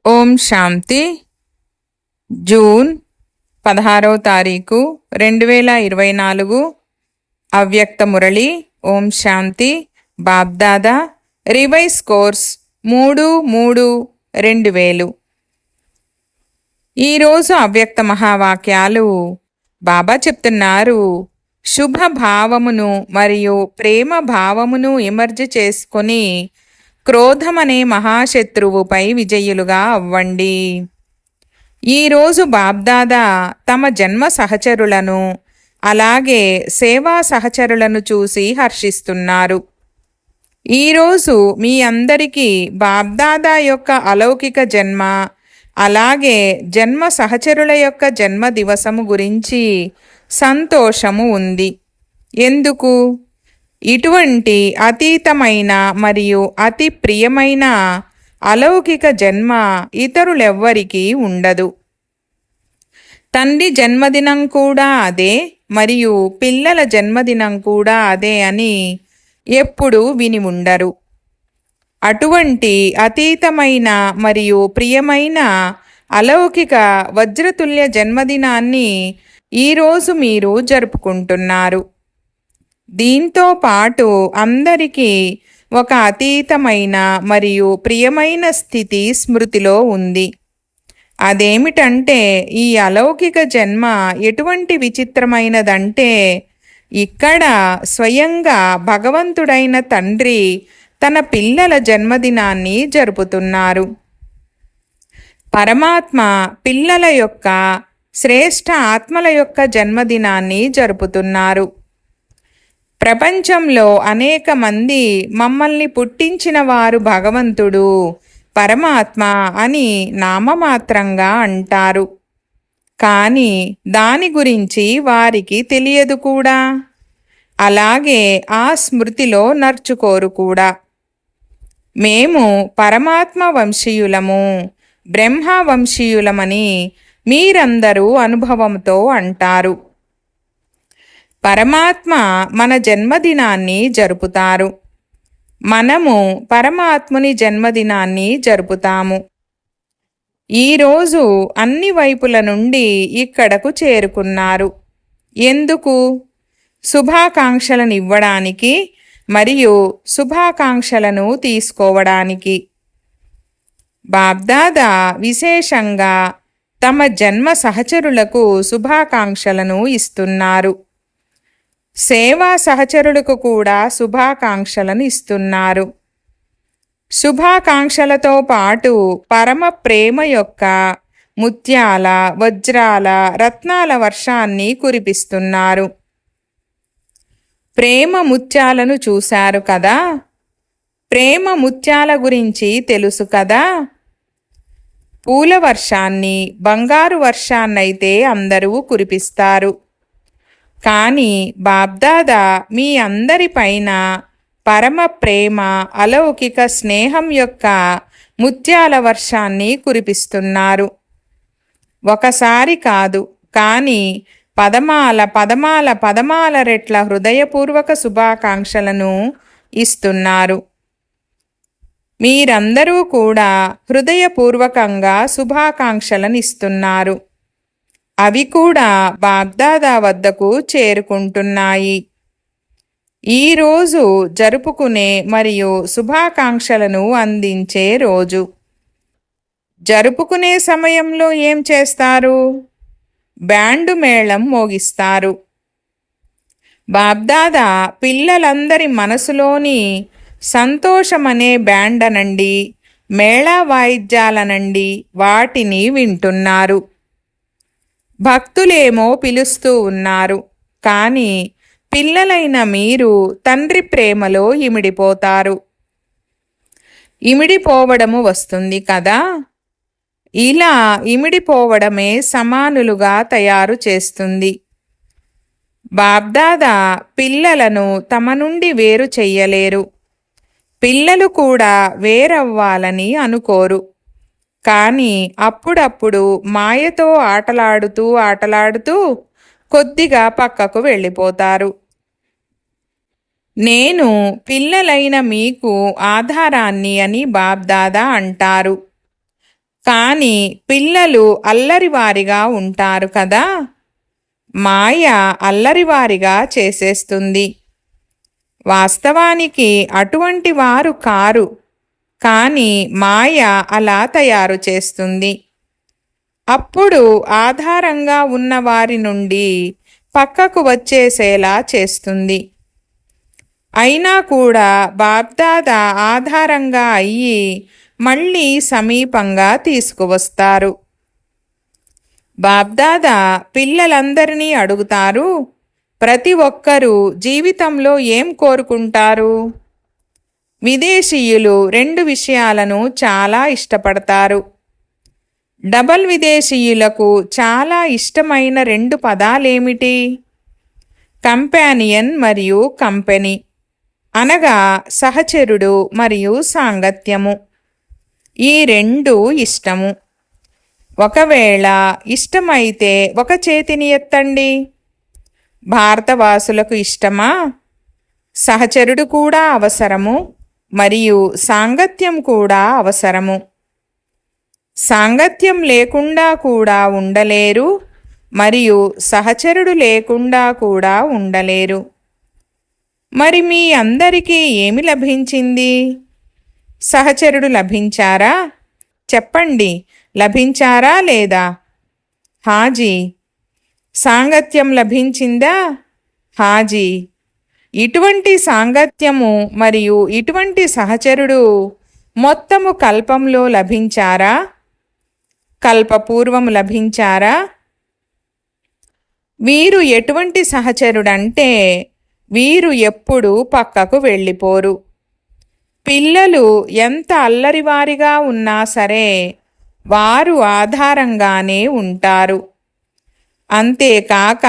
ఓం శాంతి. June 16వ తారీఖు 2024. Avyakt Murli. Om Shanti. Bapdada revise course 3-3-2000. ఈరోజు అవ్యక్త మహావాక్యాలు. బాబా చెప్తున్నారు, శుభ భావమును మరియు ప్రేమ భావమును ఎమర్జ్ చేసుకొని క్రోధమనే మహాశత్రువుపై విజయులుగా అవ్వండి. ఈరోజు బాబ్దాదా తమ జన్మ సహచరులను అలాగే సేవా సహచరులను చూసి హర్షిస్తున్నారు. ఈరోజు మీ అందరికీ బాబ్దాదా యొక్క అలౌకిక జన్మ అలాగే జన్మ సహచరుల యొక్క జన్మ దివసము గురించి సంతోషము ఉంది. ఎందుకు? ఇటువంటి అతీతమైన మరియు అతి ప్రియమైన అలౌకిక జన్మ ఇతరులెవ్వరికీ ఉండదు. తండ్రి జన్మదినం కూడా అదే మరియు పిల్లల జన్మదినం కూడా అదే అని ఎప్పుడూ విని ఉండరు. అటువంటి అతీతమైన మరియు ప్రియమైన అలౌకిక వజ్రతుల్య జన్మదినాన్ని ఈరోజు మీరు జరుపుకుంటున్నారు. దీంతో పాటు అందరికీ ఒక అతీతమైన మరియు ప్రియమైన స్థితి స్మృతిలో ఉంది. అదేమిటంటే ఈ అలౌకిక జన్మ ఎటువంటి విచిత్రమైనదంటే ఇక్కడ స్వయంగా భగవంతుడైన తండ్రి తన పిల్లల జన్మదినాన్ని జరుపుతున్నారు. పరమాత్మ పిల్లల యొక్క శ్రేష్ఠ ఆత్మల యొక్క జన్మదినాన్ని జరుపుతున్నారు. ప్రపంచంలో అనేక మంది మమ్మల్ని పుట్టించిన వారు భగవంతుడు, పరమాత్మ అని నామమాత్రంగా అంటారు. కానీ దాని గురించి వారికి తెలియదు కూడా. అలాగే ఆ స్మృతిలో నర్చుకోరు కూడా. మేము పరమాత్మ వంశీయులము, బ్రహ్మ వంశీయులమని మీరందరూ అనుభవంతో అంటారు. పరమాత్మ మన జన్మదినాన్ని జరుపుతారు. మనము పరమాత్ముని జన్మదినాన్ని జరుపుతాము. ఈరోజు అన్ని వైపుల నుండి ఇక్కడకు చేరుకున్నారు. ఎందుకు? శుభాకాంక్షలను ఇవ్వడానికి మరియు శుభాకాంక్షలను తీసుకోవడానికి. బాబ్దాదా విశేషంగా తమ జన్మ సహచరులకు శుభాకాంక్షలను ఇస్తున్నారు. సేవా సహచరులకు కూడా శుభాకాంక్షలను ఇస్తున్నారు. శుభాకాంక్షలతో పాటు పరమ ప్రేమ యొక్క ముత్యాల, వజ్రాల, రత్నాల వర్షాన్ని కురిపిస్తున్నారు. ప్రేమ ముత్యాలను చూశారు కదా. ప్రేమ ముత్యాల గురించి తెలుసు కదా. పూల వర్షాన్ని, బంగారు వర్షాన్నైతే అందరూ కురిపిస్తారు. కానీ బాబ్దాదా మీ అందరిపైన పరమ ప్రేమ, అలౌకిక స్నేహం యొక్క ముత్యాల వర్షాన్ని కురిపిస్తున్నారు. ఒకసారి కాదు, కానీ పదమాల రెట్ల హృదయపూర్వక శుభాకాంక్షలను ఇస్తున్నారు. మీరందరూ కూడా హృదయపూర్వకంగా శుభాకాంక్షలను ఇస్తున్నారు. అవి కూడా బాబ్దాదా వద్దకు చేరుకుంటున్నాయి. ఈరోజు జరుపుకునే మరియు శుభాకాంక్షలను అందించే రోజు. జరుపుకునే సమయంలో ఏం చేస్తారు? బ్యాండు మేళం మోగిస్తారు. బాబ్దాదా పిల్లలందరి మనసులోని సంతోషమనే బ్యాండ్ అనండి, మేళా వాయిద్యాలనండి, వాటిని వింటున్నారు. భక్తులేమో పిలుస్తూ ఉన్నారు. కానీ పిల్లలైన మీరు తండ్రి ప్రేమలో ఇమిడిపోతారు. ఇమిడిపోవడము వస్తుంది కదా. ఇలా ఇమిడిపోవడమే సమానులుగా తయారు చేస్తుంది. బాబ్దాదా పిల్లలను తమ నుండి వేరు చెయ్యలేరు. పిల్లలు కూడా వేరవ్వాలని అనుకోరు. కానీ అప్పుడప్పుడు మాయతో ఆటలాడుతూ కొద్దిగా పక్కకు వెళ్ళిపోతారు. నేను పిల్లలైన మీకు ఆధారాన్ని అని బాబ్దాదా అంటారు. కానీ పిల్లలు అల్లరివారిగా ఉంటారు కదా. మాయ అల్లరివారిగా చేసేస్తుంది. వాస్తవానికి అటువంటి వారు కారు, కానీ మాయ అలా తయారు చేస్తుంది. అప్పుడు ఆధారంగా ఉన్న వారి నుండి పక్కకు వచ్చేసేలా చేస్తుంది. అయినా కూడా బాప్దాదా ఆధారంగా అయ్యి మళ్ళీ సమీపంగా తీసుకువస్తారు. బాప్దాదా పిల్లలందరినీ అడుగుతారు, ప్రతి ఒక్కరూ జీవితంలో ఏం కోరుకుంటారు? విదేశీయులు 2 విషయాలను చాలా ఇష్టపడతారు. డబల్ విదేశీయులకు చాలా ఇష్టమైన 2 పదాలేమిటి? కంపానియన్ మరియు కంపెనీ, అనగా సహచరుడు మరియు సాంగత్యము. ఈ 2 ఇష్టము. ఒకవేళ ఇష్టమైతే ఒక చేతిని ఎత్తండి. భారతవాసులకు ఇష్టమా? సహచరుడు కూడా అవసరము మరియు సాంగత్యం కూడా అవసరము. సాంగత్యం లేకుండా కూడా ఉండలేరు మరియు సహచరుడు లేకుండా కూడా ఉండలేరు. మరి మీ అందరికీ ఏమి లభించింది? సహచరుడు లభించారా? చెప్పండి, లభించారా లేదా? హాజీ. సాంగత్యం లభించిందా? హాజీ. ఇటువంటి సాంగత్యము మరియు ఇటువంటి సహచరుడు మొత్తము కల్పంలో లభించారా? కల్పపూర్వము లభించారా? వీరు ఎటువంటి సహచరుడంటే వీరు ఎప్పుడూ పక్కకు వెళ్ళిపోరు. పిల్లలు ఎంత అల్లరివారిగా ఉన్నా సరే వారు ఆధారంగానే ఉంటారు. అంతేకాక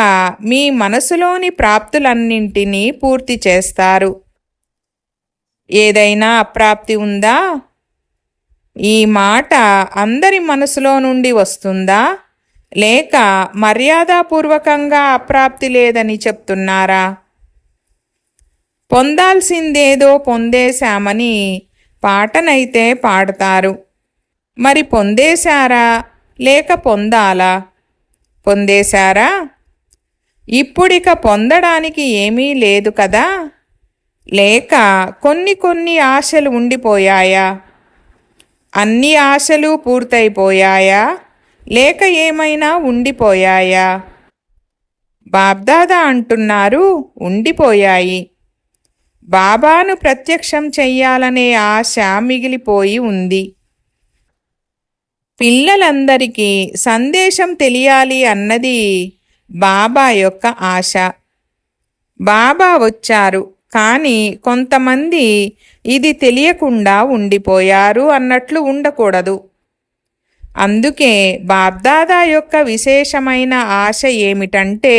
మీ మనసులోని ప్రాప్తులన్నింటినీ పూర్తి చేస్తారు. ఏదైనా అప్రాప్తి ఉందా? ఈ మాట అందరి మనసులో నుండి వస్తుందా, లేక మర్యాదపూర్వకంగా అప్రాప్తి లేదని చెప్తున్నారా? పొందాల్సిందేదో పొందేశామని పాటనైతే పాడతారు. మరి పొందేశారా లేక పొందాలా? పొందేశారా? ఇప్పుడిక పొందడానికి ఏమీ లేదు కదా? లేక కొన్ని ఆశలు ఉండిపోయాయా? అన్ని ఆశలు పూర్తయిపోయాయా లేక ఏమైనా ఉండిపోయాయా? బాబ్దాదా అంటున్నారు, ఉండిపోయాయి. బాబాను ప్రత్యక్షం చెయ్యాలనే ఆశ మిగిలిపోయి ఉంది. పిల్లలందరికీ సందేశం తెలియాలి అన్నది బాబా యొక్క ఆశ. బాబా వచ్చారు, కానీ కొంతమంది ఇది తెలియకుండా ఉండిపోయారు అన్నట్లు ఉండకూడదు. అందుకే బాబ్దాదా యొక్క విశేషమైన ఆశ ఏమిటంటే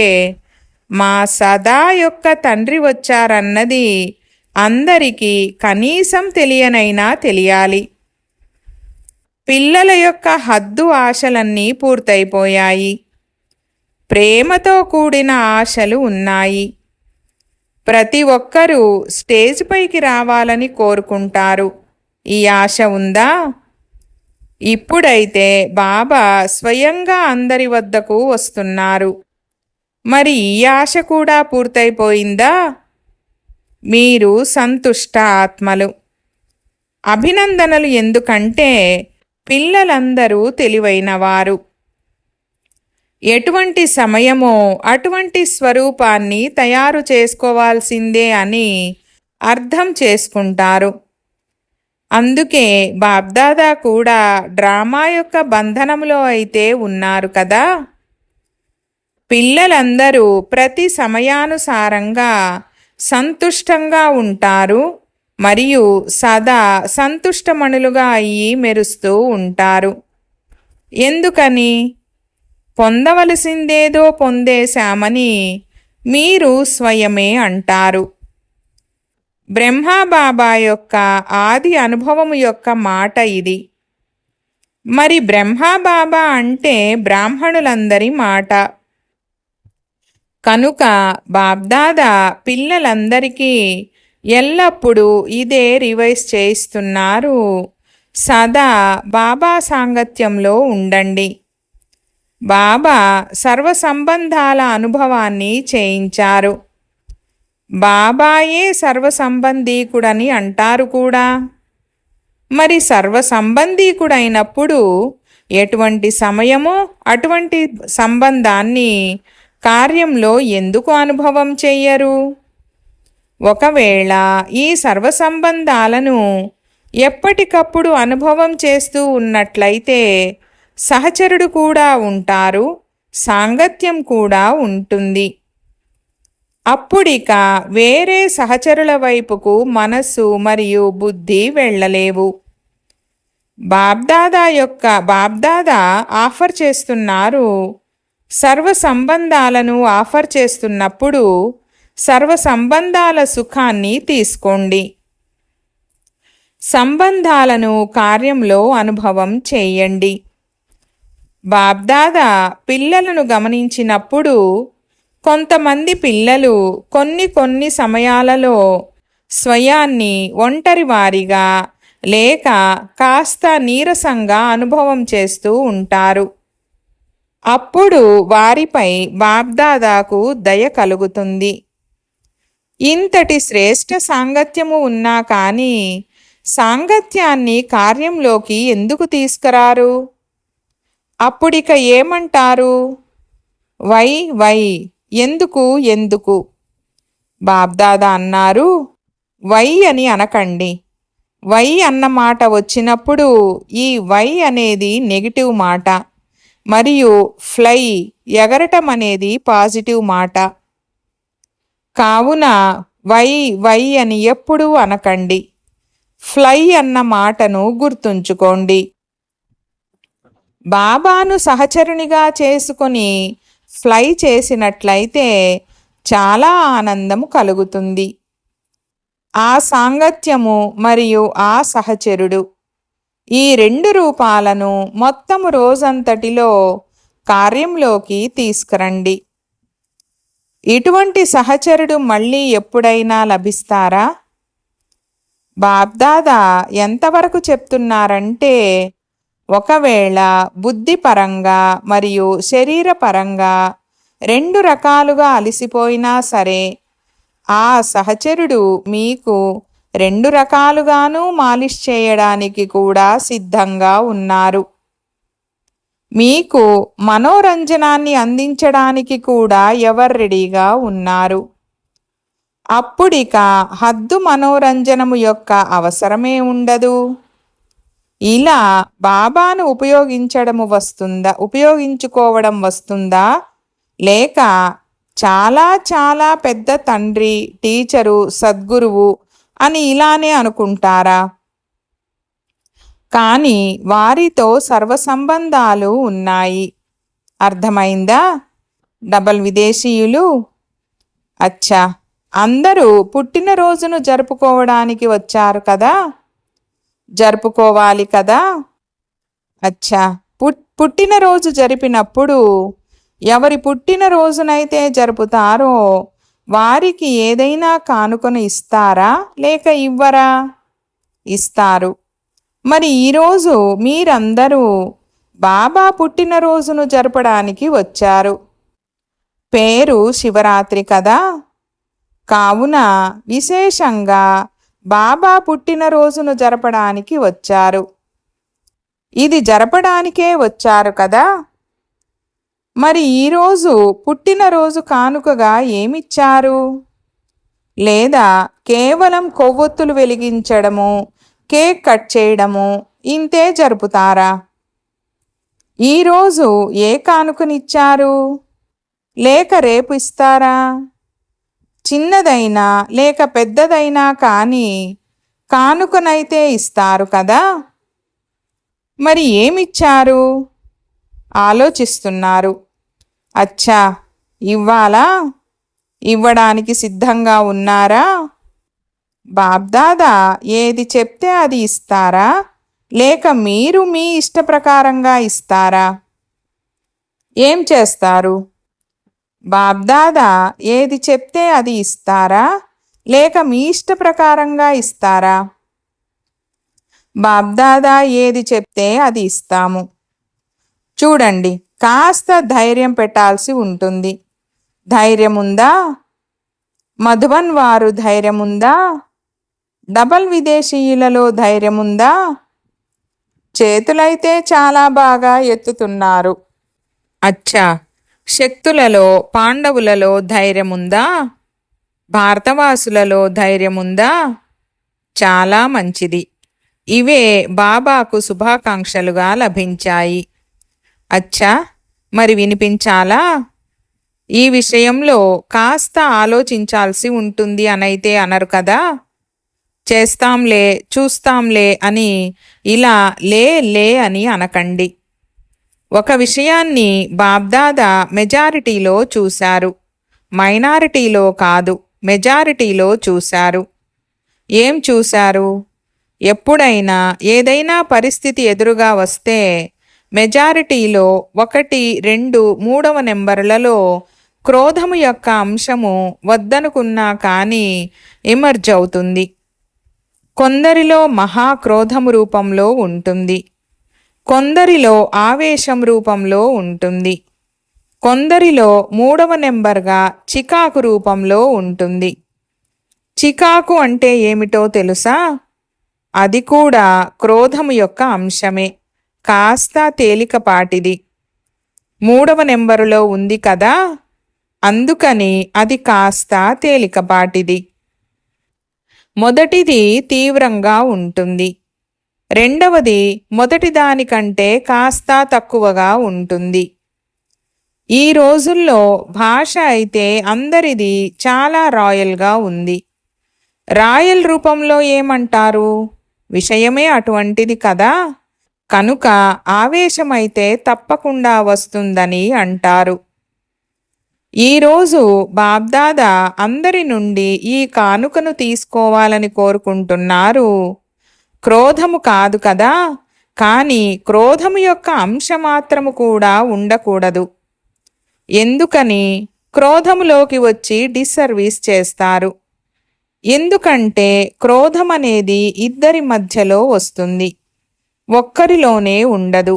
మా సదా యొక్క తండ్రి వచ్చారన్నది అందరికీ కనీసం తెలియనైనా తెలియాలి. పిల్లల యొక్క హద్దు ఆశలన్నీ పూర్తయిపోయాయి. ప్రేమతో కూడిన ఆశలు ఉన్నాయి. ప్రతి ఒక్కరూ స్టేజ్ పైకి రావాలని కోరుకుంటారు. ఈ ఆశ ఉందా? ఇప్పుడైతే బాబా స్వయంగా అందరి వద్దకు వస్తున్నారు. మరి ఈ ఆశ కూడా పూర్తయిపోయిందా? మీరు సంతుష్ట ఆత్మలు. అభినందనలు. ఎందుకంటే పిల్లలందరూ తెలివైనవారు. ఎటువంటి సమయమో అటువంటి స్వరూపాన్ని తయారు చేసుకోవాల్సిందే అని అర్థం చేసుకుంటారు. అందుకే బాబ్దాదా కూడా డ్రామా యొక్క బంధనంలో అయితే ఉన్నారు కదా. పిల్లలందరూ ప్రతి సమయానుసారంగా సంతుష్టంగా ఉంటారు మరియు సదా సంతుష్టమణులుగా అయ్యి మెరుస్తూ ఉంటారు. ఎందుకని? పొందవలసిందేదో పొందేశామని మీరు స్వయమే అంటారు. బ్రహ్మబాబా యొక్క ఆది అనుభవము యొక్క మాట ఇది. మరి బ్రహ్మబాబా అంటే బ్రాహ్మణులందరి మాట. కనుక బాబ్దాదా పిల్లలందరికీ ఎల్లప్పుడూ ఇదే రివైజ్ చేయిస్తున్నారు. సదా బాబా సాంగత్యంలో ఉండండి. బాబా సర్వ సంబంధాల అనుభవాన్ని చేయించారు. బాబాయే సర్వ సంబంధీకుడని అంటారు కూడా. మరి సర్వ సంబంధీకుడైనప్పుడు ఎటువంటి సమయమో అటువంటి సంబంధాన్ని కార్యంలో ఎందుకు అనుభవం చెయ్యరు? ఒకవేళ ఈ సర్వ సంబంధాలను ఎప్పటికప్పుడు అనుభవం చేస్తూ ఉన్నట్లయితే సహచరుడు కూడా ఉంటారు, సాంగత్యం కూడా ఉంటుంది. అప్పుడిక వేరే సహచరుల వైపుకు మనస్సు మరియు బుద్ధి వెళ్ళలేవు. బాబ్దాదా ఆఫర్ చేస్తున్నారు. సర్వ సంబంధాలను ఆఫర్ చేస్తున్నప్పుడు సర్వ సంబంధాల సుఖాన్ని తీసుకోండి. సంబంధాలను కార్యంలో అనుభవం చేయండి. బాబ్దాదా పిల్లలను గమనించినప్పుడు కొంతమంది పిల్లలు కొన్ని సమయాలలో స్వయాన్ని ఒంటరివారిగా లేక కాస్త నీరసంగా అనుభవం చేస్తూ ఉంటారు. అప్పుడు వారిపై బాబ్దాదాకు దయ కలుగుతుంది. ఇంతటి శ్రేష్ఠ సాంగత్యము ఉన్నా కానీ సాంగత్యాన్ని కార్యంలోకి ఎందుకు తీసుకురారు? అప్పుడిక ఏమంటారు? వై ఎందుకు? బాబ్దాదా అన్నారు, వై అని అనకండి. వై అన్న మాట వచ్చినప్పుడు ఈ వై అనేది నెగిటివ్ మాట మరియు ఫ్లై ఎగరటం అనేది పాజిటివ్ మాట. కావున వై అని ఎప్పుడూ అనకండి. ఫ్లై అన్న మాటను గుర్తుంచుకోండి. బాబాను సహచరునిగా చేసుకొని ఫ్లై చేసినట్లయితే చాలా ఆనందము కలుగుతుంది. ఆ సాంగత్యము మరియు ఆ సహచరుడు ఈ రెండు రూపాలను మొత్తము రోజంతటిలో కార్యంలోకి తీసుకురండి. ఇటువంటి సహచరుడు మళ్ళీ ఎప్పుడైనా లభిస్తారా? బాబ్దాదా ఎంతవరకు చెప్తున్నారంటే, ఒకవేళ బుద్ధిపరంగా మరియు శరీరపరంగా రెండు రకాలుగా అలసిపోయినా సరే ఆ సహచరుడు మీకు రెండు రకాలుగానూ మాలిష్ చేయడానికి కూడా సిద్ధంగా ఉన్నారు. మీకు మనోరంజనాన్ని అందించడానికి కూడా ఎవరు రెడీగా ఉన్నారు. అప్పుడిక హద్దు మనోరంజనము యొక్క అవసరమే ఉండదు. ఇలా బాబాను ఉపయోగించుకోవడం వస్తుందా, లేక చాలా పెద్ద తండ్రి, టీచరు, సద్గురువు అని ఇలానే అనుకుంటారా? కానీ వారితో సర్వ సంబంధాలు ఉన్నాయి. అర్థమైందా? డబల్ విదేశీయులు. అచ్చా, అందరూ పుట్టినరోజును జరుపుకోవడానికి వచ్చారు కదా, జరుపుకోవాలి కదా. అచ్చా, పుట్టినరోజు జరిపినప్పుడు ఎవరి పుట్టినరోజునైతే జరుపుతారో వారికి ఏదైనా కానుకను ఇస్తారా లేక ఇవ్వరా? ఇస్తారు. మరి ఈరోజు మీరందరూ బాబా పుట్టినరోజును జరపడానికి వచ్చారు. పేరు శివరాత్రి కదా, కావున విశేషంగా బాబా పుట్టినరోజును జరపడానికి వచ్చారు. ఇది జరపడానికే వచ్చారు కదా. మరి ఈరోజు పుట్టినరోజు కానుకగా ఏమిచ్చారు? లేదా కేవలం కొవ్వొత్తులు వెలిగించడము, కేక్ కట్ చేయడము ఇంతే జరుపుతారా? ఈరోజు ఏ కానుకనిచ్చారు? లేక రేపు ఇస్తారా? చిన్నదైనా లేక పెద్దదైనా కానీ కానుకనైతే ఇస్తారు కదా. మరి ఏమిచ్చారు? ఆలోచిస్తున్నారు. అచ్చా, ఇవ్వాలా? ఇవ్వడానికి సిద్ధంగా ఉన్నారా? బాబ్దాదా ఏది చెప్తే అది ఇస్తారా లేక మీరు మీ ఇష్ట ప్రకారంగా ఇస్తారా? ఏం చేస్తారు? బాబ్దాదా ఏది చెప్తే అది ఇస్తారా లేక మీ ఇష్ట ప్రకారంగా ఇస్తారా? బాబ్దాదా ఏది చెప్తే అది ఇస్తాము. చూడండి, కాస్త ధైర్యం పెట్టాల్సి ఉంటుంది. ధైర్యం ఉందా? మధుబన్ వారు ధైర్యం ఉందా? డబల్ విదేశీయులలో ధైర్యం ఉందా? చేతులైతే చాలా బాగా ఎత్తుతున్నారు. అచ్చా, శక్తులలో పాండవులలో ధైర్యముందా? భారతవాసులలో ధైర్యముందా? చాలా మంచిది. ఇవే బాబాకు శుభాకాంక్షలుగా లభించాయి. అచ్చా, మరి వినిపించాలా? ఈ విషయంలో కాస్త ఆలోచించాల్సి ఉంటుంది అనైతే అనరు కదా. చేస్తాంలే, చూస్తాంలే అని ఇలా లే లే అని అనకండి. ఒక విషయాన్ని బాబ్దాదా మెజారిటీలో చూశారు, మైనారిటీలో కాదు, మెజారిటీలో చూశారు. ఏం చూశారు? ఎప్పుడైనా ఏదైనా పరిస్థితి ఎదురుగా వస్తే మెజారిటీలో 1, 2, 3వ నెంబర్లలో క్రోధము యొక్క అంశము వద్దనుకున్నా కానీ ఎమర్జ్ అవుతుంది. కొందరిలో మహాక్రోధము రూపంలో ఉంటుంది, కొందరిలో ఆవేశం రూపంలో ఉంటుంది, కొందరిలో 3వ నెంబర్గా చికాకు రూపంలో ఉంటుంది. చికాకు అంటే ఏమిటో తెలుసా? అది కూడా క్రోధము యొక్క అంశమే, కాస్త తేలికపాటిది. 3వ నెంబరులో ఉంది కదా, అందుకని అది కాస్త తేలికపాటిది. మొదటిది తీవ్రంగా ఉంటుంది, రెండవది మొదటి దానికంటే కాస్త తక్కువగా ఉంటుంది. ఈ రోజుల్లో భాష అయితే అందరిది చాలా రాయల్గా ఉంది. రాయల్ రూపంలో ఏమంటారు? విషయమే అటువంటిది కదా, కనుక ఆవేశమైతే తప్పకుండా వస్తుందని అంటారు. ఈరోజు బాబ్దాదా అందరి నుండి ఈ కానుకను తీసుకోవాలని కోరుకుంటున్నారు. క్రోధము కాదు కదా, కానీ క్రోధము యొక్క అంశమాత్రము కూడా ఉండకూడదు. ఎందుకని? క్రోధములోకి వచ్చి డిస్సర్వీస్ చేస్తారు. ఎందుకంటే క్రోధం అనేది ఇద్దరి మధ్యలో వస్తుంది, ఒక్కరిలోనే ఉండదు,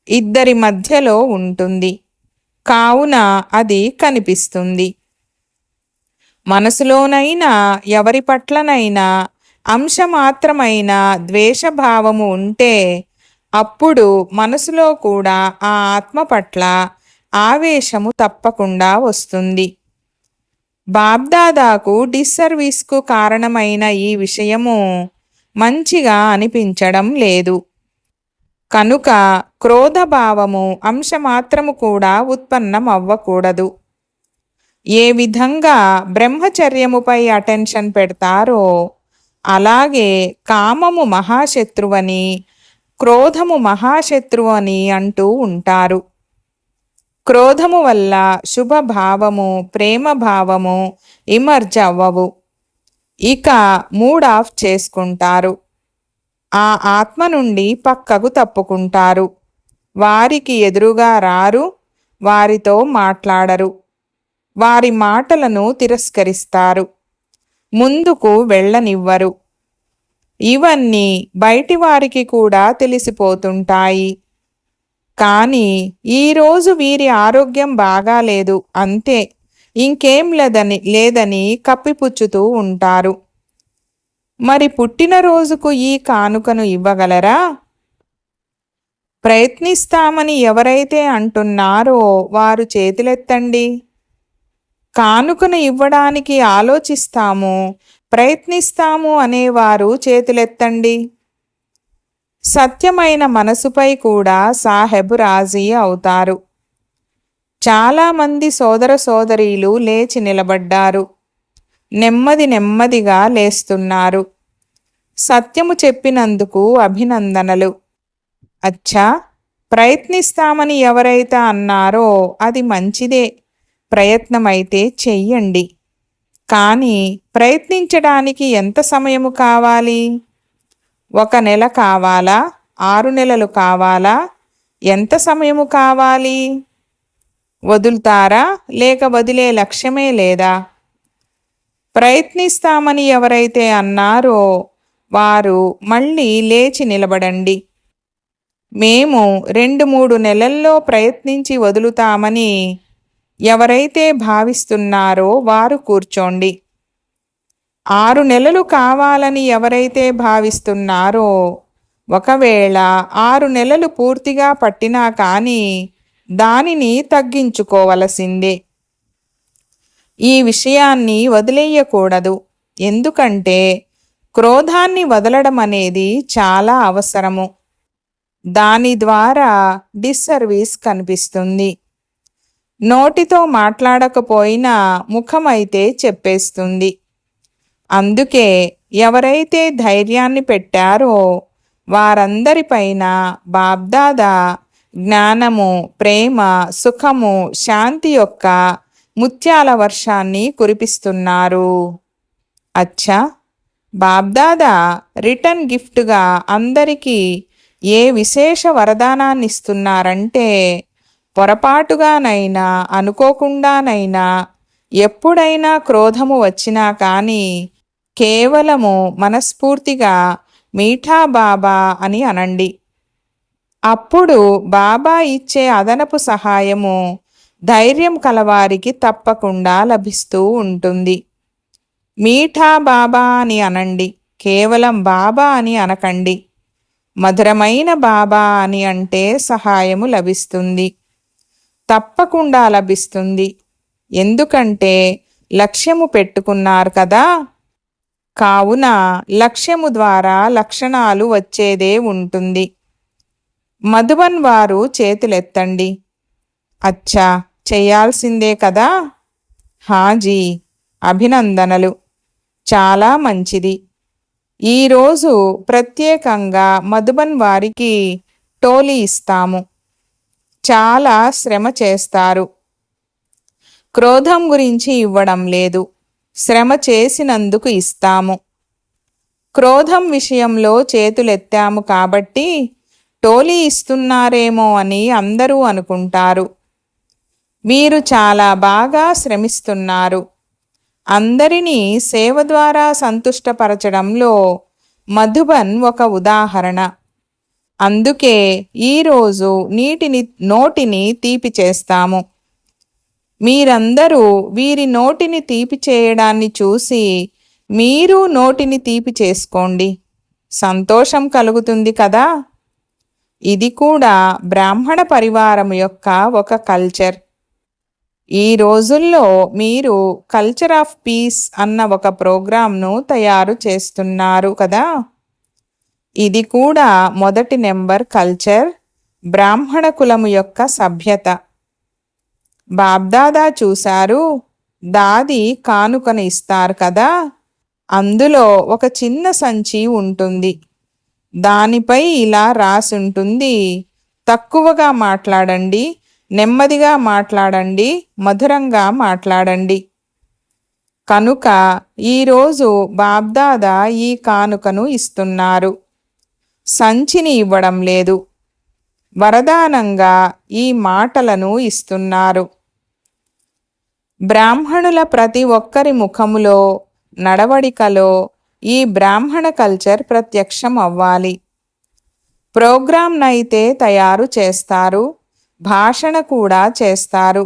ఇద్దరి మధ్యలో ఉంటుంది. కావున అది కనిపిస్తుంది. మనసులోనైనా ఎవరి పట్లనైనా అంశమాత్రమైన ద్వేషభావము ఉంటే అప్పుడు మనసులో కూడా ఆ ఆత్మ పట్ల ఆవేశము తప్పకుండా వస్తుంది. బాబ్దాదాకు డిస్సర్వీస్కు కారణమైన ఈ విషయము మంచిగా అనిపించడం లేదు. కనుక క్రోధభావము అంశమాత్రము కూడా ఉత్పన్నం అవ్వకూడదు. ఏ విధంగా బ్రహ్మచర్యముపై అటెన్షన్ పెడతారో అలాగే కామము మహాశత్రువని, క్రోధము మహాశత్రువని అంటూ ఉంటారు. క్రోధము వల్ల శుభభావము, ప్రేమభావము ఇమర్జ్ అవ్వవు, ఇక మూడ్ ఆఫ్ చేసుకుంటారు. ఆ ఆత్మ నుండి పక్కకు తప్పుకుంటారు. వారికి ఎదురుగా రారు, వారితో మాట్లాడరు, వారి మాటలను తిరస్కరిస్తారు, ముందుకు వెళ్ళనివ్వరు. ఇవన్నీ బయటి వారికి కూడా తెలిసిపోతుంటాయి. కానీ ఈరోజు వీరి ఆరోగ్యం బాగాలేదు అంతే, ఇంకేం లేదని కప్పిపుచ్చుతూ ఉంటారు. మరి పుట్టినరోజుకు ఈ కానుకను ఇవ్వగలరా? ప్రయత్నిస్తామని ఎవరైతే అంటున్నారో వారు చేతులెత్తండి. కానుకను ఇవ్వడానికి ఆలోచిస్తాము, ప్రయత్నిస్తాము అనేవారు చేతులెత్తండి. సత్యమైన మనసుపై కూడా సాహెబ్ రాజీ అవుతారు. చాలామంది సోదర సోదరీలు లేచి నిలబడ్డారు, నెమ్మదిగా లేస్తున్నారు. సత్యము చెప్పినందుకు అభినందనలు. అచ్చా, ప్రయత్నిస్తామని ఎవరైతే అన్నారో అది మంచిదే, ప్రయత్నమైతే చెయ్యండి. కానీ ప్రయత్నించడానికి ఎంత సమయము కావాలి? 1 నెల కావాలా? 6 నెలలు కావాలా? ఎంత సమయము కావాలి? వదులుతారా లేక వదిలే లక్ష్యమే లేదా? ప్రయత్నిస్తామని ఎవరైతే అన్నారో వారు మళ్ళీ లేచి నిలబడండి. మేము 2-3 నెలల్లో ప్రయత్నించి వదులుతామని ఎవరైతే భావిస్తున్నారో వారు కూర్చోండి. 6 నెలలు కావాలని ఎవరైతే భావిస్తున్నారో, ఒకవేళ 6 నెలలు పూర్తిగా పట్టినా కానీ దానిని తగ్గించుకోవలసిందే. ఈ విషయాన్ని వదిలేయకూడదు. ఎందుకంటే క్రోధాన్ని వదలడం అనేది చాలా అవసరము. దాని ద్వారా డిస్సర్వీస్ కనిపిస్తుంది. నోటితో మాట్లాడకపోయినా ముఖమైతే చెప్పేస్తుంది. అందుకే ఎవరైతే ధైర్యాన్ని పెట్టారో వారందరిపైన బాబ్దాదా జ్ఞానము, ప్రేమ, సుఖము, శాంతి యొక్క ముత్యాల వర్షాన్ని కురిపిస్తున్నారు. అచ్చా, బాబ్దాదా రిటర్న్ గిఫ్ట్గా అందరికీ ఏ విశేష వరదానాన్ని ఇస్తున్నారంటే, పొరపాటుగానైనా అనుకోకుండానైనా ఎప్పుడైనా క్రోధము వచ్చినా కానీ కేవలము మనస్ఫూర్తిగా మీఠా బాబా అని అనండి. అప్పుడు బాబా ఇచ్చే అదనపు సహాయము ధైర్యం కలవారికి తప్పకుండా లభిస్తూ ఉంటుంది. మీఠా బాబా అని అనండి, కేవలం బాబా అని అనకండి. మధురమైన బాబా అని అంటే సహాయము లభిస్తుంది, తప్పకుండా లభిస్తుంది. ఎందుకంటే లక్ష్యము పెట్టుకున్నారు కదా. కావున లక్ష్యము ద్వారా లక్షణాలు వచ్చేదే ఉంటుంది. మధుబన్ వారు చేతులెత్తండి. అచ్చా, చేయాల్సిందే కదా. హాజీ, అభినందనలు, చాలా మంచిది. ఈరోజు ప్రత్యేకంగా మధుబన్ వారికి టోలీ ఇస్తాము. చాలా శ్రమ చేస్తారు. క్రోధం గురించి ఇవ్వడం లేదు, శ్రమ చేసినందుకు ఇస్తాము. క్రోధం విషయంలో చేతులెత్తాము కాబట్టి టోలీ ఇస్తున్నారేమో అని అందరూ అనుకుంటారు. మీరు చాలా బాగా శ్రమిస్తున్నారు. అందరినీ సేవ ద్వారా సంతుష్టపరచడంలో మధుబన్ ఒక ఉదాహరణ. అందుకే ఈరోజు నోటిని తీపి చేస్తాము. మీరందరూ వీరి నోటిని తీపి చేయడాన్ని చూసి మీరు నోటిని తీపి చేసుకోండి. సంతోషం కలుగుతుంది కదా. ఇది కూడా బ్రాహ్మణ పరివారం యొక్క ఒక కల్చర్. ఈ రోజుల్లో మీరు కల్చర్ ఆఫ్ పీస్ అన్న ఒక ప్రోగ్రాంను తయారు చేస్తున్నారు కదా. ఇది కూడా మొదటి నెంబర్ కల్చర్, బ్రాహ్మణ కులము యొక్క సభ్యత. బాబ్దాదా చూశారు, దాది కానుకను ఇస్తారు కదా. అందులో ఒక చిన్న సంచి ఉంటుంది. దానిపై ఇలా రాసుంటుంది, తక్కువగా మాట్లాడండి, నెమ్మదిగా మాట్లాడండి, మధురంగా మాట్లాడండి. కనుక ఈరోజు బాబ్దాదా ఈ కానుకను ఇస్తున్నారు, సంచిని ఇవ్వడం లేదు. వరదానంగా ఈ మాటలను ఇస్తున్నారు. బ్రాహ్మణుల ప్రతి ఒక్కరి ముఖములో, నడవడికలో ఈ బ్రాహ్మణ కల్చర్ ప్రత్యక్షం అవ్వాలి. ప్రోగ్రాంనైతే తయారు చేస్తారు, భాషణ కూడా చేస్తారు.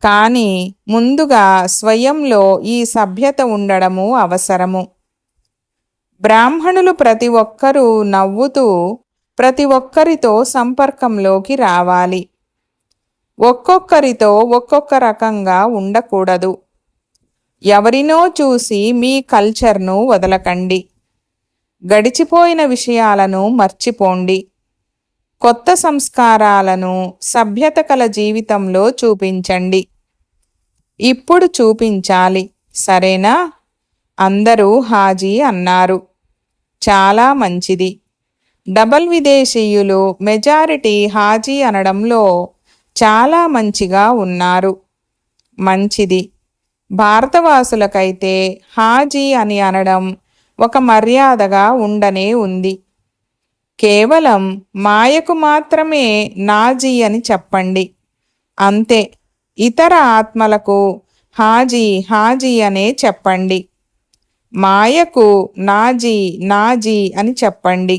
కానీ ముందుగా స్వయంలో ఈ సభ్యత ఉండడము అవసరము. బ్రాహ్మణులు ప్రతి ఒక్కరూ నవ్వుతూ ప్రతి ఒక్కరితో సంపర్కంలోకి రావాలి. ఒక్కొక్కరితో ఒక్కొక్క రకంగా ఉండకూడదు. ఎవరినో చూసి మీ కల్చర్ను వదలకండి. గడిచిపోయిన విషయాలను మర్చిపోండి. కొత్త సంస్కారాలను సభ్యత కల జీవితంలో చూపించండి. ఇప్పుడు చూపించాలి, సరేనా? అందరూ హాజీ అన్నారు. చాలా మంచిది. డబల్ విదేశీయులు మెజారిటీ హాజీ అనడంలో చాలా మంచిగా ఉన్నారు. మంచిది. భారతవాసులకైతే హాజీ అని అనడం ఒక మర్యాదగా ఉండనే ఉంది. కేవలం మాయకు మాత్రమే నాజీ అని చెప్పండి, అంతే. ఇతర ఆత్మలకు హాజీ హాజీ అనే చెప్పండి. మాయకు నాజీ నాజీ అని చెప్పండి.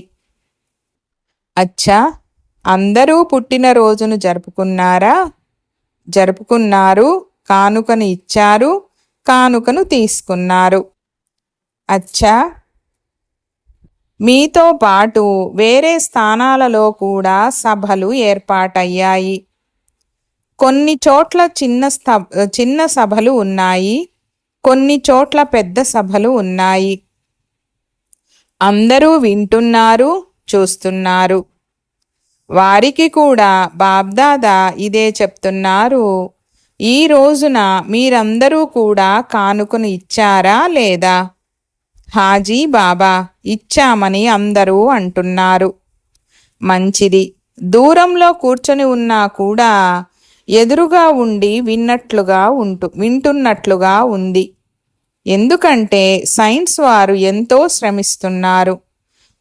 అచ్చా, అందరూ పుట్టినరోజును జరుపుకున్నారా? జరుపుకున్నారు. కానుకను ఇచ్చారు, కానుకను తీసుకున్నారు. అచ్చా, మీతో పాటు వేరే స్థానాలలో కూడా సభలు ఏర్పాటయ్యాయి. కొన్ని చోట్ల చిన్న సభలు ఉన్నాయి, కొన్ని చోట్ల పెద్ద సభలు ఉన్నాయి. అందరూ వింటున్నారు, చూస్తున్నారు. వారికి కూడా బాబ్దాదా ఇదే చెప్తున్నారు. ఈ రోజున మీరందరూ కూడా కానుకను ఇచ్చారా లేదా? హాజీ బాబా, ఇచ్చామని అందరూ అంటున్నారు. మంచిది. దూరంలో కూర్చొని ఉన్నా కూడా ఎదురుగా ఉండి వింటున్నట్లుగా ఉంది. ఎందుకంటే సైన్స్ వారు ఎంతో శ్రమిస్తున్నారు,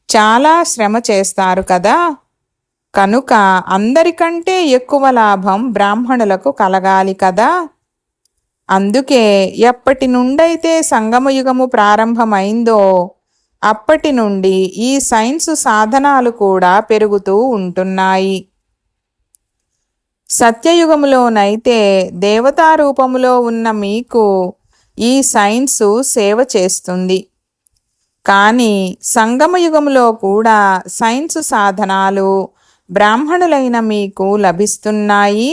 చాలా శ్రమ చేస్తారు కదా. కనుక అందరికంటే ఎక్కువ లాభం బ్రాహ్మణులకు కలగాలి కదా. అందుకే ఎప్పటి నుండైతే సంగమయుగము ప్రారంభమైందో అప్పటి నుండి ఈ సైన్స్ సాధనాలు కూడా పెరుగుతూ ఉంటున్నాయి. సత్యయుగములోనైతే దేవతా రూపములో ఉన్న మీకు ఈ సైన్సు సేవ చేస్తుంది. కానీ సంగమయుగములో కూడా సైన్స్ సాధనాలు బ్రాహ్మణులైన మీకు లభిస్తున్నాయి.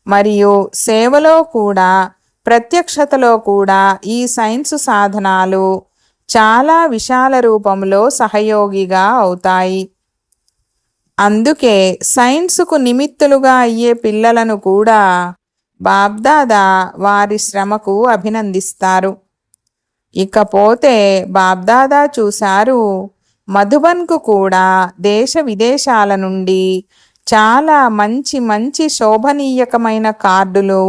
మరియు సేవలో కూడా, ప్రత్యక్షతలో కూడా ఈ సైన్స్ సాధనాలు చాలా విశాల రూపంలో సహయోగిగా అవుతాయి. అందుకే సైన్సుకు నిమిత్తులుగా అయ్యే పిల్లలను కూడా బాబ్దాదా వారి శ్రమకు అభినందిస్తారు. ఇకపోతే బాబ్దాదా చూశారు, మధుబన్కు కూడా దేశ విదేశాల నుండి చాలా మంచి మంచి శోభనీయకమైన కార్డులు,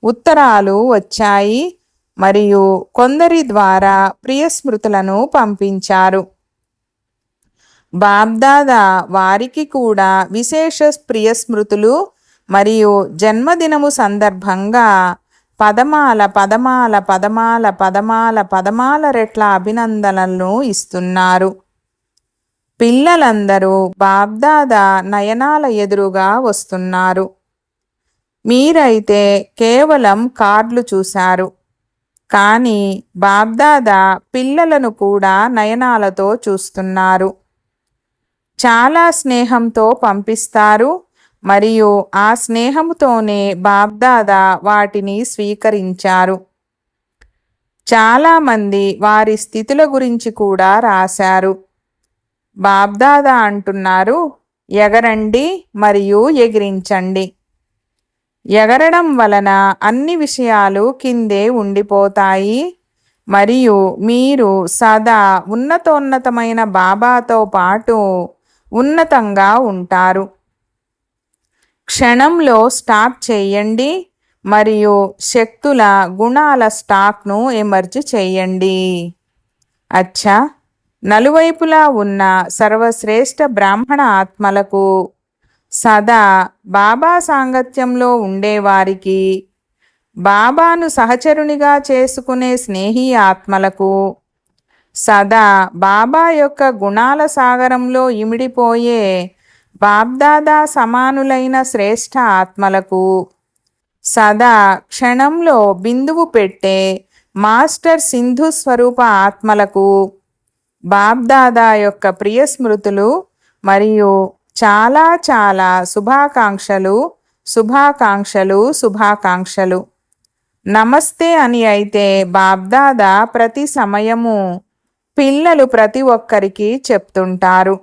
ఉత్తరాలు వచ్చాయి. మరియు కొందరి ద్వారా ప్రియస్మృతులను పంపించారు. బాబ్దాదా వారికి కూడా విశేష ప్రియస్మృతులు మరియు జన్మదినము సందర్భంగా పదమాల పదమాల పదమాల పదమాల పదమాల రెట్ల అభినందనలను ఇస్తున్నారు. పిల్లలందరూ బాబ్దాదా నయనాల ఎదురుగా వస్తున్నారు. మీరైతే కేవలం కార్డులు చూశారు, కానీ బాబ్దాదా పిల్లలను కూడా నయనాలతో చూస్తున్నారు. చాలా స్నేహంతో పంపిస్తారు మరియు ఆ స్నేహంతోనే బాబ్దాదా వాటిని స్వీకరించారు. చాలామంది వారి స్థితుల గురించి కూడా రాశారు. బాబ్దాదా అంటున్నారు, ఎగరండి మరియు ఎగిరించండి. ఎగరడం వలన అన్ని విషయాలు కిందే ఉండిపోతాయి మరియు మీరు సదా ఉన్నతోన్నతమైన బాబాతో పాటు ఉన్నతంగా ఉంటారు. క్షణంలో స్టాప్ చేయండి మరియు శక్తుల గుణాల స్టాక్ను ఎమర్జ్ చేయండి. అచ్చా, నలువైపులా ఉన్న సర్వశ్రేష్ఠ బ్రాహ్మణ ఆత్మలకు, సదా బాబా సాంగత్యంలో ఉండేవారికి, బాబాను సహచరునిగా చేసుకునే స్నేహి ఆత్మలకు, సదా బాబా యొక్క గుణాల సాగరంలో ఇమిడిపోయే బాబ్దాదా సమానులైన శ్రేష్ఠ ఆత్మలకు, సదా క్షణంలో బిందువు పెట్టే మాస్టర్ సింధు స్వరూప ఆత్మలకు బాబ్దాదా యొక్క ప్రియ స్మృతులు మరియు చాలా చాలా శుభాకాంక్షలు శుభాకాంక్షలు శుభాకాంక్షలు. నమస్తే అని అయితే బాబ్దాదా ప్రతి సమయము పిల్లలు ప్రతి ఒక్కరికి చెప్తుంటారు.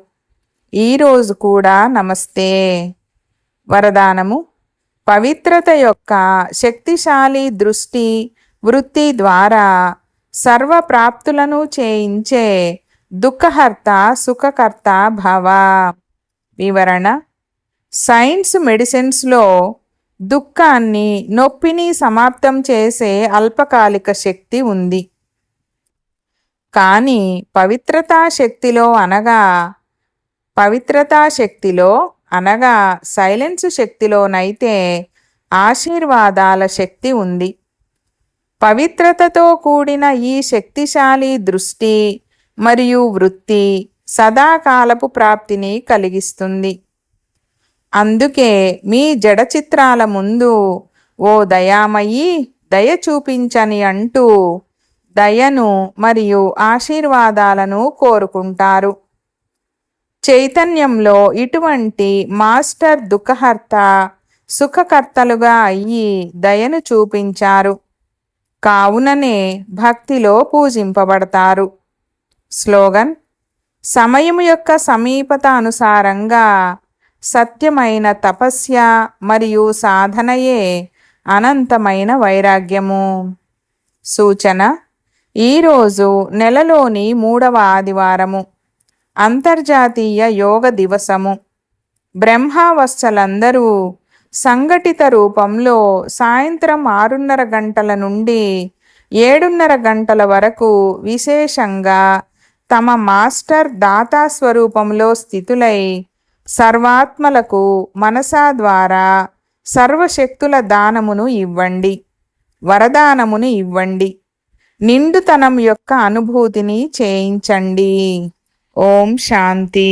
ఈరోజు కూడా నమస్తే. వరదానము: పవిత్రత యొక్క శక్తిశాలి దృష్టి వృత్తి ద్వారా సర్వప్రాప్తులను చేయించే దుఃఖహర్త సుఖకర్త భవ. వివరణ: సైన్స్ మెడిసిన్స్లో దుఃఖాన్ని, నొప్పిని సమాప్తం చేసే అల్పకాలిక శక్తి ఉంది. కానీ పవిత్రతా శక్తిలో అనగా సైలెన్స్ శక్తిలోనైతే ఆశీర్వాదాల శక్తి ఉంది. పవిత్రతతో కూడిన ఈ శక్తిశాలి దృష్టి మరియు వృత్తి సదాకాలపు ప్రాప్తిని కలిగిస్తుంది. అందుకే మీ జడ చిత్రాల ముందు ఓ దయామయి దయ చూపించని అంటూ దయను మరియు ఆశీర్వాదాలను కోరుకుంటారు. చైతన్యంలో ఇటువంటి మాస్టర్ దుఃఖహర్త సుఖకర్తలుగా అయ్యి దయను చూపించారు. కావుననే భక్తిలో పూజింపబడతారు. స్లోగన్: సమయము యొక్క సమీపత అనుసారంగా సత్యమైన తపస్య మరియు సాధనయే అనంతమైన వైరాగ్యము. సూచన: ఈరోజు నెలలోని 3వ ఆదివారము, అంతర్జాతీయ యోగ దివసము. బ్రహ్మావస్థలందరూ సంఘటిత రూపంలో సాయంత్రం 6:30 గంటల నుండి 7:30 గంటల వరకు విశేషంగా తమ మాస్టర్ దాతా స్వరూపంలో స్థితులై సర్వాత్మలకు మనసా ద్వారా సర్వశక్తుల దానమును ఇవ్వండి, వరదానమును ఇవ్వండి, నిండుతనం యొక్క అనుభూతిని చేయించండి. ఓం శాంతి.